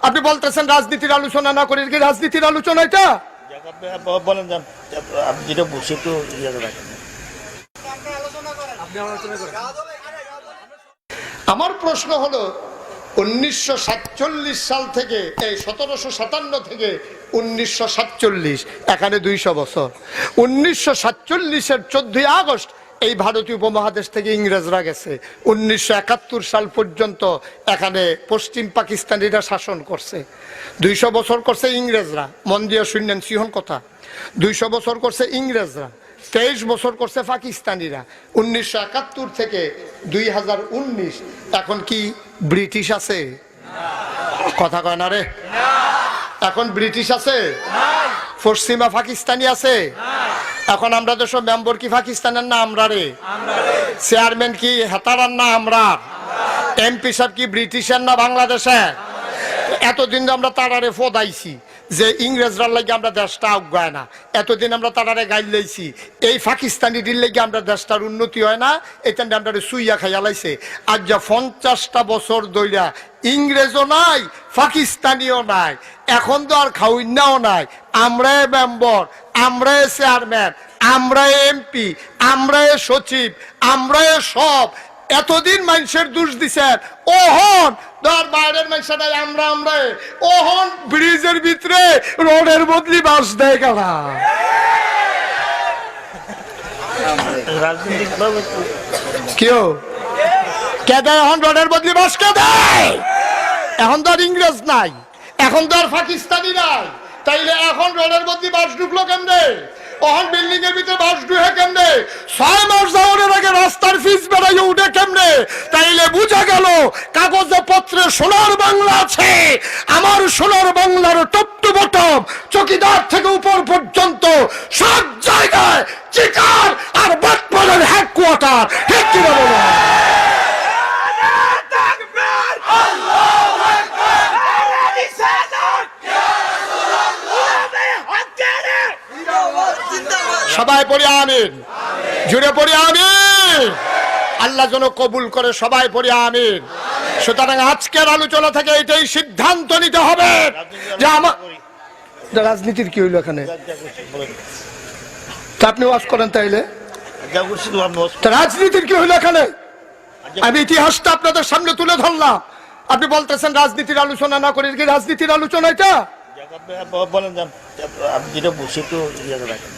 আপনি বলতেছেন রাজনীতির আলোচনা না করে কি রাজনীতির আলোচনা এটা? বলেন যান, আপনি যেটা বসে তো রাখেন। আমার প্রশ্ন হলো 1947 সাল থেকে 1757 থেকে 1947 এখানে 200 বছর। 1947-এর 14 আগস্ট এই ভারতীয় উপমহাদেশ থেকে ইংরেজরা গেছে। 1971 সাল পর্যন্ত এখানে পশ্চিম পাকিস্তানিরা শাসন করছে। 200 বছর করছে ইংরেজরা। মন দিয়ে শুনলেন সিহন কথা। 200 বছর করছে ইংরেজরা, 23 বছর করছে পাকিস্তানিরা। 1971 থেকে 2019 এখন কি ব্রিটিশ আছে? কথা কয় না রে। এখন ব্রিটিশ আছে? পশ্চিমা পাকিস্তানি আছে? এখন আমরা তো সব মেম্বার কি পাকিস্তানের না আমরা রে? চেয়ারম্যান কি হেতারার না আমরা? এমপি সাহেব কি ব্রিটিশের না বাংলাদেশের? এতদিন আমরা তারারে ফোদাইছি যে ইংরেজরার লাগে আমরা দেশটা আগায় না, এতদিন আমরা তারারে গাইল লাইছি এই পাকিস্তানিদের লাগে আমরা দেশটার উন্নতি হয় না, এটা আমরা সুইয়া খাইয়া লাইছে। আজ যা 50টা বছর ধইরা ইংরেজও নাই পাকিস্তানিও নাই, এখন তো আর খাউইনাও নাই। আমরা মেম্বার, আমরা চেয়ারম্যান, আমরা এমপি, আমরা সচিব, আমরা সব এতদিন মানুষের দোষ দিছেন। ওহন ধর বাইরের মানুষ নাই, আমরা ওহন ব্রিজের ভিতরে রোডের বদলি বাস দেয় কারা? কেউ কে দেয়? এখন রোডের বদলি বাস কে দেয়? এখন তো আর ইংরেজ নাই, এখন তো আর পাকিস্তানি নাই, তাইলে এখন রোডের বদলি বাস ঢুকলো কেমনে? ওহন বিল্ডিং এর ভিতরে বাস ঢুকে কেমনে? 6 মাস যাওয়ার আগে রাস্তার ফিস বেড়াইয়ে উঠে কেমনে? তাইলে বুঝা গেল কাগজে পত্রে সোনার বাংলা আছে। আমার সোনার বাংলার টপ টু বটম, চকিদার থেকে উপর পর্যন্ত সব জায়গায় চিকার আর বাটপাড়ার হেডকোয়ার্টার। ঠিক কিনা বলো? সবাই পড়ি আমিন, জুড়ে পড়ি আমিন। আল্লাহ যেন কবুল করে, সবাই পড়ি আমিন। সুতরাং আজকের আলোচনা থেকে এটাই সিদ্ধান্ত নিতে হবে যে আমার রাজনীতির কি হইল এখানে? আপনি ওয়াজ করেন তাইলে রাজনীতির কি হইল এখানে? আমি ইতিহাসটা আপনাদের সামনে তুলে ধরলাম, আপনি বলতেছেন রাজনীতির আলোচনা না করে কি রাজনীতির আলোচনা এটা? বলেন যান, আপনি যেটা বসে তো রাখেন।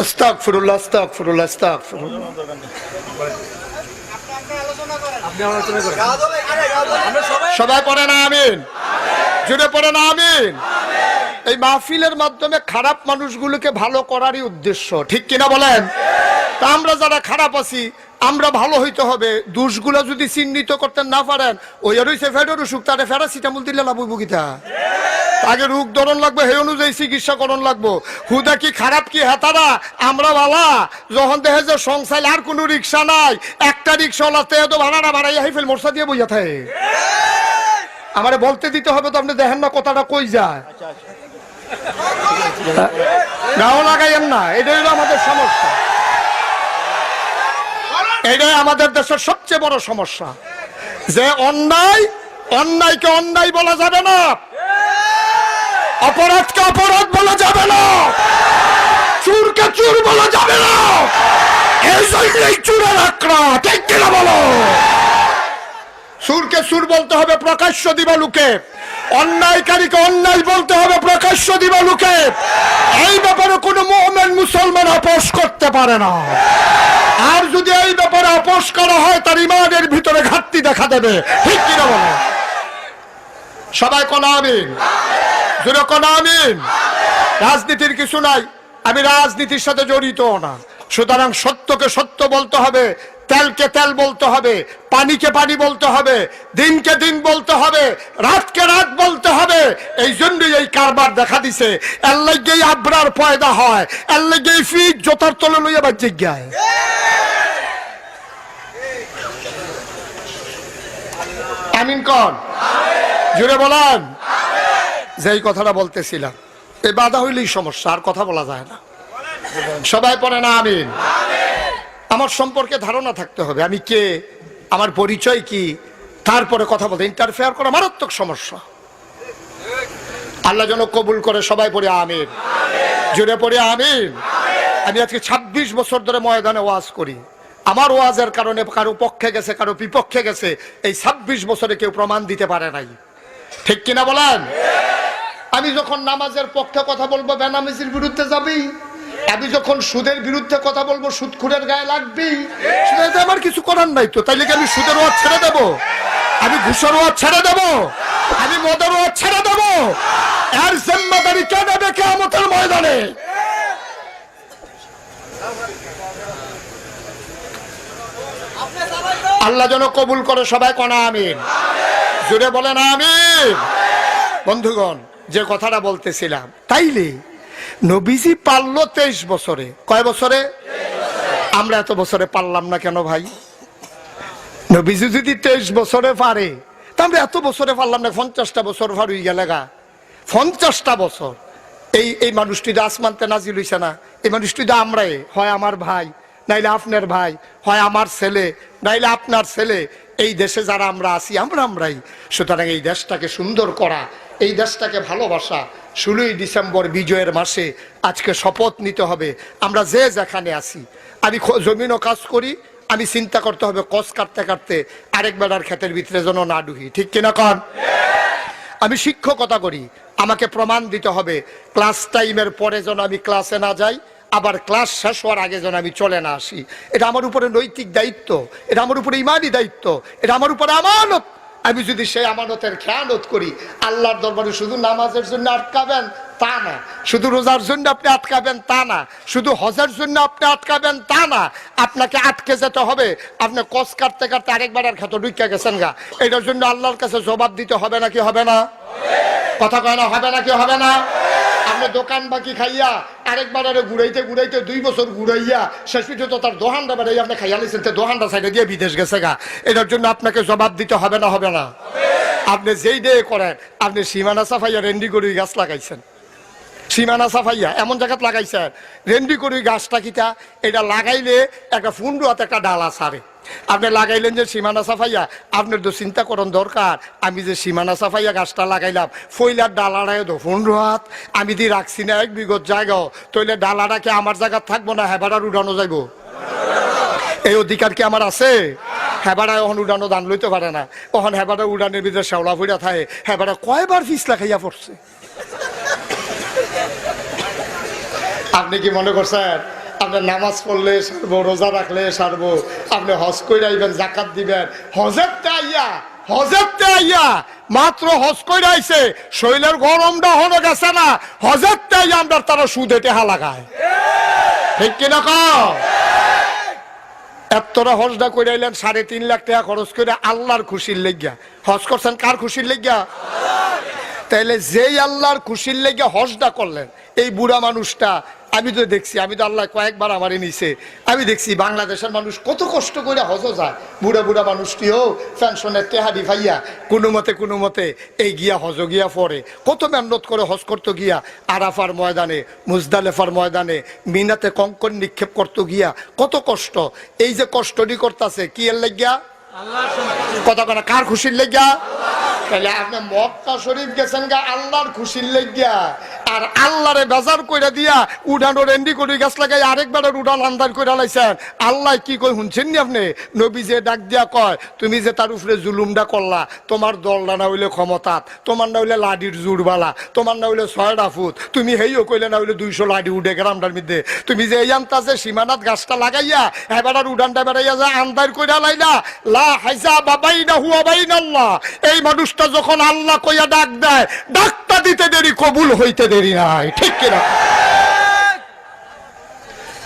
আস্তাগফিরুল্লাহ, আস্তাগফিরুল্লাহ, আস্তাগফিরুল্লাহ। সবাই পড়ে না আমিন, জুড়ে পড়ে না আমিন। এই মাহফিলের মাধ্যমে খারাপ মানুষগুলোকে ভালো করারই উদ্দেশ্য, ঠিক কিনা বলেন? তা আমরা যারা খারাপ আছি আমরা ভালো হইতে হবে। দোষগুলো যদি চিহ্নিত করতে না পারেন, ওই রয়েছে ফেডের অসুখ, তারে প্যারাসিটামল দিলে লাভ হইব কিতা? আগে রোগ ধরন লাগবে, সেই অনুযায়ী চিকিৎসা করণ লাগবো। হুদা কি খারাপ কি হেতারা আমরা বালা? যখন দেখে যে সংসার আর কোনো রিক্সা নাই, একটা রিক্সা ওলাতে তো ভাড়াটা বাড়াইয়া হাইফেল মোর্চা দিয়ে বইয়া থাকে। আমারে বলতে দিতে হবে তো, আপনি দেখেন না কথাটা কই যায়। গাও লাগাইয়েন না, এটাই হলো আমাদের সমস্যা। এটাই আমাদের দেশের সবচেয়ে বড় সমস্যা যে অন্যায়কে অন্যায় বলা যাবে না, অপরাধকে অপরাধ বলা যাবে না, চুরকে চুর বলা যাবে না। এই জন্যই চুরের আক্রা, ঠিক কিনা বলো? সুরকে সুর বলতে হবে প্রকাশ্য দিবালুকে, অন্যায়কারীকে অন্যায় বলতে হবে প্রকাশ্য দিবালুকে। এই ব্যাপারে কোনো মুমিন মুসলমান আপোষ করতে পারে না। আর যদি এই ব্যাপারে আপোষ করা হয় তার ইমানের ভিতরে ঘাটতি দেখা দেবে, ঠিক কিনা বলো? সবাই কোন আমিন, জোরে কোন আমিন। রাজনীতির কিছু নাই, আমি রাজনীতির সাথে জড়িত না। সুতরাং সত্যকে সত্য বলতে হবে, তেলকে তেল বলতে হবে, পানিকে পানি বলতে হবে, দিনকে দিন বলতে হবে, রাতকে রাত বলতে হবে। এই জন্যই এই কারবার দেখা দিছে। এর লাগেই আবরার পয়দা হয়, এর লাগেই ফিট জোতার তলে লইয়া বাজ্যে গায়। আমিন কোন? জুড়ে বলেন। যেই কথাটা বলতেছিলাম, এই বাধা হইলেই সমস্যা, আর কথা বলা যায় না। সবাই পড়ে না আমিন। আমার সম্পর্কে ধারণা থাকতে হবে, আমি কে, আমার পরিচয় কি, তারপরে কথা বলতে। ইন্টারফেয়ার করা মারাত্মক সমস্যা। আল্লাহ যেন কবুল করে, সবাই পড়ে আমিন, জোরে পড়ে আমিন। আমি আজকে 26 বছর ধরে ময়দানে ওয়াজ করি। আমার ওয়াজের কারণে কারো পক্ষে গেছে, কারো বিপক্ষে গেছে, এই 26 বছরে কেউ প্রমাণ দিতে পারে নাই, ঠিক কিনা বলেন? আমি যখন নামাজের পক্ষে কথা বলবো বেনামাজির বিরুদ্ধে যাবি, আমি যখন সুদের বিরুদ্ধে কথা বলবো সুদখোরের গায়ে লাগবি। সেটা আমার কিছু করার নাই তো, তাইলে কি আমি সুদের ওয়াজ ছেড়ে দেবো? আমি ঘুষের ওয়াজ ছেড়ে দেবো? আমি মদের ওয়াজ ছেড়ে দেবো? এর জিম্মাদারি কে নেবে কিয়ামতের ময়দানে? আল্লাহ যেন কবুল করে, সবাই কোনা আমিন, জুড়ে বলেন আমিন। বন্ধুগণ, যে কথাটা বলতেছিলাম, তাইলে নবীজি পারলো 23 বছরে। কয় বছরে? আমরা এত বছরে পারলাম না কেন ভাই? নবীজি যদি 23 বছরে পারে, তা আমরা এত বছরে পারলাম না? 50টা বছর পার হয়ে গেলে গা, 50টা বছর। এই মানুষটি তো আসমানতে নাজিল হইছে না, এই মানুষটি তো আমরাই, হয় আমার ভাই, নাইলে আপনার ভাই, হয় আমার ছেলে, নাইলে আপনার ছেলে। এই দেশে যারা আমরা আছি আমরাই। সুতরাং এই দেশটাকে সুন্দর করা, এই দেশটাকে ভালোবাসা। 16ই ডিসেম্বর বিজয়ের মাসে আজকে শপথ নিতে হবে। আমরা যে যেখানে আছি, আমি জমিনও কাজ করি, আমি চিন্তা করতে হবে কস কাটতে কাটতে আরেক বেলার ক্ষেতের ভিতরে যেন না ডুহি, ঠিক কিনা কন? আমি শিক্ষকতা করি, আমাকে প্রমাণ দিতে হবে ক্লাস টাইমের পরে যেন আমি ক্লাসে না যাই, আবার ক্লাস শেষ হওয়ার আগে যেন আমি চলে না আসি। এটা আমার উপরে নৈতিক দায়িত্ব, এটা আমার উপরে ইমানি দায়িত্ব, এটা আমার উপরে আমানত। আমি যদি সেই আমানতের খেয়ানত করি, আল্লাহর দরবারে শুধু নামাজের জন্য আটকাবেন তা না, শুধু রোজার জন্য আপনি আটকাবেন তা না, শুধু হজের জন্য আপনি আটকাবেন তা না, আপনাকে আটকে যেতে হবে। আপনি কস কাটতে কাটতে আরেকবার আর খেতে ঢুকে গেছেন গা, এটার জন্য আল্লাহর কাছে জবাব দিতে হবে নাকি হবে না? কথা কয় না, হবে নাকি হবে না? আপনি দোকান বাকি খাইয়া আরেকবার আরে ঘুরাইতে ঘুরাইতে 2 বছর ঘুরাইয়া শেষ পর্যন্ত তার দোহানটা বেড়াই আপনি খাইয়া লিছেন, দোহানটা সাইডে দিয়ে বিদেশ গেছে গা, এটার জন্য আপনাকে জবাব দিতে হবে না হবে না? আপনি যেই দিয়ে করেন, আপনি সীমানা সাফাইয়া রেন্ডি করে গাছ লাগাইছেন, সীমানা সাফাইয়া এমন জায়গাত লাগাইছেন, রেন্ডি করে গাছটা কিতা, এটা লাগাইলে একটা ফুন্ডু হাতে একটা ডালা ছাড়ে, আপনি লাগাইলেন যে সীমানা সাফাইয়া। আপনার তো চিন্তা করুন দরকার, আমি যে সীমানা সাফাইয়া গাছটা লাগাইলাম, ফইলার ডালাটায় তো 15 হাত, আমি দিয়ে রাখছি না 1 বিঘত জায়গাও, তইলে ডালাটা কি আমার জায়গা থাকবো না হেবাড়ার উড়ানো যাইব? এই অধিকার কি আমার আছে? হেবাড়া এখন উড়ানো দান লইতে পারে না, তখন হেবাড়া উড়ানের ভিতরে শেওলা ফুড়া থাকে, হেবাড়া কয়বার ফিসলা খাইয়া পড়ছে। আপনি কি মনে করছেন আপনি নামাজ পড়লে সারবো, রোজা রাখলে সারবো, আপনি হজ করে আইবেন, জাকাত দিবেন? হজেরতে আইয়া মাত্র হজ করে আইছে, শরীরের গরমটা হলো গেছে না, হজেরতে আইয়া আমরা তারা সুদে টেহা লাগায়, ঠিক কিনা কও? এতটা হজটা করে আইলেন, 3.5 লাখ টাকা খরচ করে আল্লাহর খুশির লেগিয়া। হজ করছেন কার খুশির লেগিয়া? তাইলে যেই আল্লাহর খুশির লেগে হজটা করলেন, এই বুড়া মানুষটা আমি তো দেখছি, আমি তো আল্লাহ কয়েকবার আমারে নিছে, আমি দেখছি বাংলাদেশের মানুষ কত কষ্ট করে হজ যায়। বুড়া বুড়া মানুষটিও পেনশনের টেহারি ভাইয়া কোনো মতে এই গিয়া হজ গিয়া পড়ে, কত মেহনত করে হজ করতে গিয়া, আরাফার ময়দানে, মুজদালেফার ময়দানে, মিনাতে কঙ্কর নিক্ষেপ করতে গিয়া কত কষ্ট। এই যে কষ্টটি করতেছে কি এর লেগিয়া? কথা কথা কার খুশির লেগিয়া? তাহলে আপনি মক্কা শরীফ গেছেন গা আল্লাহর খুশির লেগিয়া, আর আল্লাহরে বাজার কইরা দিয়া উড়ানো রেন্ডি করে গাছ লাগাই আরেকবার উড়ান আন্দার কইরা লাইছেন। আল্লাহ কি কই শুনছেন নি আপনি? নবী যে ডাক দিয়া কয়, তুমি যে তার উপরে জুলুমটা করলা, তোমার দলটা না হইলে ক্ষমতাত, তোমার না হইলে লাডির জুড়বালা, তোমার না হইলে 6টা ফুট, তুমি হেইও কইলে না হইলে 200 লাডি উঠে গ্রামটার মধ্যে, তুমি যে এই আনতাছে সীমানাত গাছটা লাগাইয়া এবার উড়ানটা বেড়াইয়া যায় আন্দার কইরা লাইলা, লা হাইসা বাবাইনা হুয়া বাইনাল্লাহ। এই মানুষটা যখন আল্লাহ কইয়া ডাক দেয়, ডাকটা দিতে দেরি, কবুল হইতে দেরি নাই, ঠিক কিনা?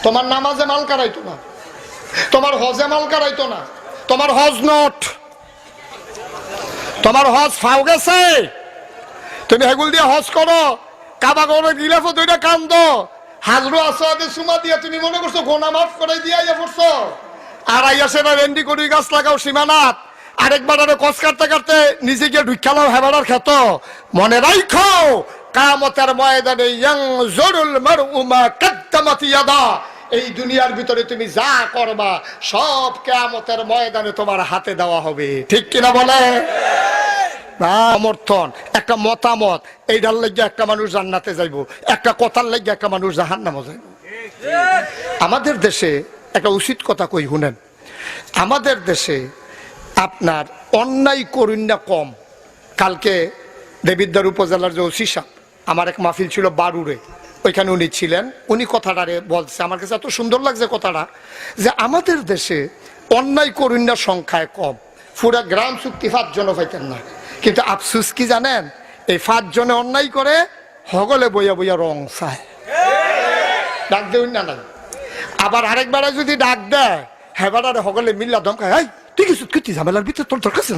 তোমার নামাজে মাল কারাইতো না, তোমার হজে মাল কারাইতো না, তোমার হজ নট, তোমার হজ ফাও গেছে, তুমি হেগুল দিয়ে হজ করো, কাবা করে গিলাফ 2টা কান্দ, হাজরু আসওয়াদে সুমা দিয়া তুমি মনে করছো গোনা মাফ করাই দিয়া ইয়া পড়ছো, আর আইয়াছে না রেন্ডি করি গাছ লাগাও সীমানাত, আরেকবার আরে কস কাটতে কাটতে নিজে গিয়ে ঢুকালাও হেবাড়ার খেত। মনে রাখো কিয়ামতের ময়দানে ইয়ানজুরুল মারউ মা কাদ্দামাত ইয়াদা, এই দুনিয়ার ভিতরে তুমি যা করবা সব কিয়ামতের ময়দানে তোমার হাতে দেওয়া হবে, ঠিক কিনা বলে? সমর্থন, একটা মতামত, এইটার লাগবে একটা মানুষ জান্নাতে যাইব, একটা কথার লাগবে একটা মানুষ জাহান্নামে যাইব। আমাদের দেশে একটা উচিত কথা কই শুনেন, আমাদের দেশে আপনার অন্যায় করিন্যা কম। কালকে দেবিদ্বার উপজেলার যে ওসি সাহেব, আমার এক মাহফিল ছিল বারুরে, ওইখানে উনি ছিলেন, উনি কথাটারে বলছে, আমার কাছে এত সুন্দর লাগছে কথাটা, যে আমাদের দেশে অন্যায় করিন্যার সংখ্যায় কম, পুরা গ্রাম চুক্তি 5 জন পাইতেন না, কিন্তু আফসুস কি জানেন, এই 5 জনে অন্যায় করে হগলে বইয়া বইয়া রং চায়, ডাক দেউন না নাই। আবার আরেকবারে যদি ডাক দেয় হেবারে হগলে মিল্লা ধমকায়, এই তুই কিছু কীর্তি ঝামেলার ভিতরে তোর দরকার ছিল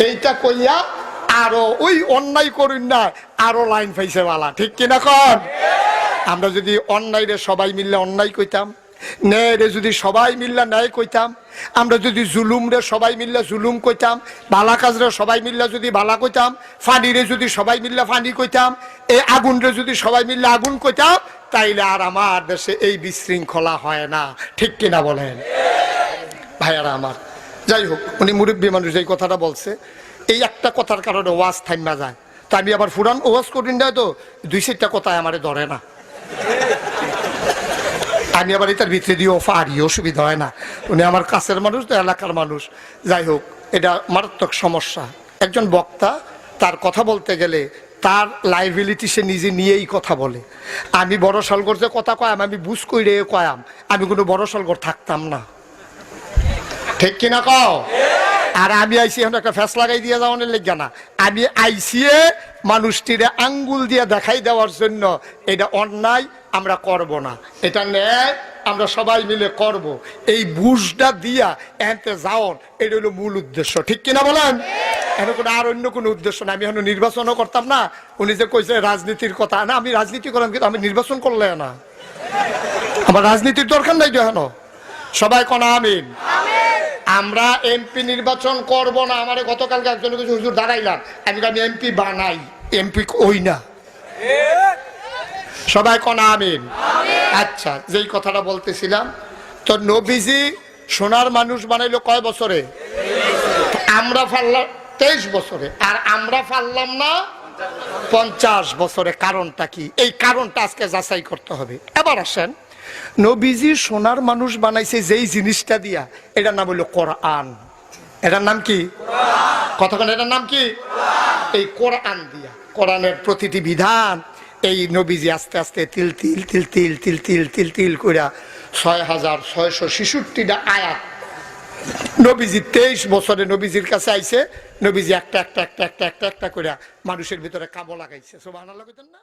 এইটা কইয়া আরো ওই অন্যায় করুন না আরো লাইন পাইছে বালা, ঠিক কিনা কন? আমরা যদি অন্যায় রে সবাই মিললে অন্যায় কইতাম, ন্যায় রে যদি সবাই মিললে ন্যায় কইতাম, আমরা যদি জুলুম রে সবাই মিললে জুলুম কইতাম, বালা কাজ রে সবাই মিললে যদি বালা কইতাম, ফানি রে যদি সবাই মিললে ফানি কইতাম, এই আগুন রে যদি সবাই মিললে আগুন কইতাম, তাইলে আর আমার দেশে এই বিশৃঙ্খলা হয় না, ঠিক কিনা বলেন ভাইয়ারা আমার? যাই হোক, উনি মুরব্বী মানুষ এই কথাটা বলছে, এই একটা কথার কারণে ওয়াজ থাইমা যায়। তা আমি আবার ফুরান ওয়াজ করি না, তো 2-4টা কথায় আমারে ধরে না, আমি আবার এটার ভিতরে দিয়েও পারি, অসুবিধা হয় না। উনি আমার কাছের মানুষ তো, এলাকার মানুষ। যাই হোক, এটা মারাত্মক সমস্যা। একজন বক্তা তার কথা বলতে গেলে তার লাইবিলিটি সে নিজে নিয়েই কথা বলে। আমি বড় সলগর যে কথা কয়াম, আমি বুঝ কইরে কয়াম, আমি কোনো বড় সলগর থাকতাম না, ঠিক কিনা কও? আর আমি আইসি এখন একটা ফ্যাস লাগাই দিয়ে যাওয়ার লেগে না, আমি আইসিয়ে মানুষটিরে আঙ্গুল দিয়ে দেখাই দেওয়ার জন্য এটা অন্যায় আমরা করব না, এটা ন্যায় আমরা সবাই মিলে করব, এই বুঝটা দিয়া এতে যাওয়ার এটা হলো মূল উদ্দেশ্য, ঠিক কিনা বলেন? এখন কোনো আর অন্য কোনো উদ্দেশ্য না। আমি এখন নির্বাচনও করতাম না। উনি যে কইছে রাজনীতির কথা, না আমি রাজনীতি করলাম, কিন্তু আমি নির্বাচন করলে না, আমার রাজনীতির দরকার নাই। কেন সবাই কোন আমিন? আমরা এমপি নির্বাচন করব না। আমার গতকালকে একজন কিছু হুজুর দাঁড়াইলাম, আমি এমপি বানাই, এমপি ওই না, সবাই কোন আমিন? আচ্ছা, যেই কথাটা বলতেছিলাম, তো নবীজি সোনার মানুষ বানাইলো কয় বছরে? আমরা পারলাম 23 বছরে, আর আমরা পারলাম না 50 বছরে। কারণটা কি? এই কারণটা আজকে যাচাই করতে হবে। এবার আসেন, নবীজি সোনার মানুষ বানাইছে যেই জিনিসটা দিয়া, এটার নাম হলো কোরআন। এটার নাম কি? কতক্ষণ এটার নাম কি? এই কোরআন দিয়া, কোরআনের প্রতিটি বিধান এই নবীজি আস্তে আস্তে তিল তিল তিল তিল তিল তিল তিল তিল কইরা 6666টা আয়াত নবীজি 23 বছরে নবীজির কাছে আইছে। নবীজি একটা একটা একটা একটা একটা একটা করে মানুষের ভিতরে কাবু লাগাইছে। সুবহানাল্লাহ কইতেন না?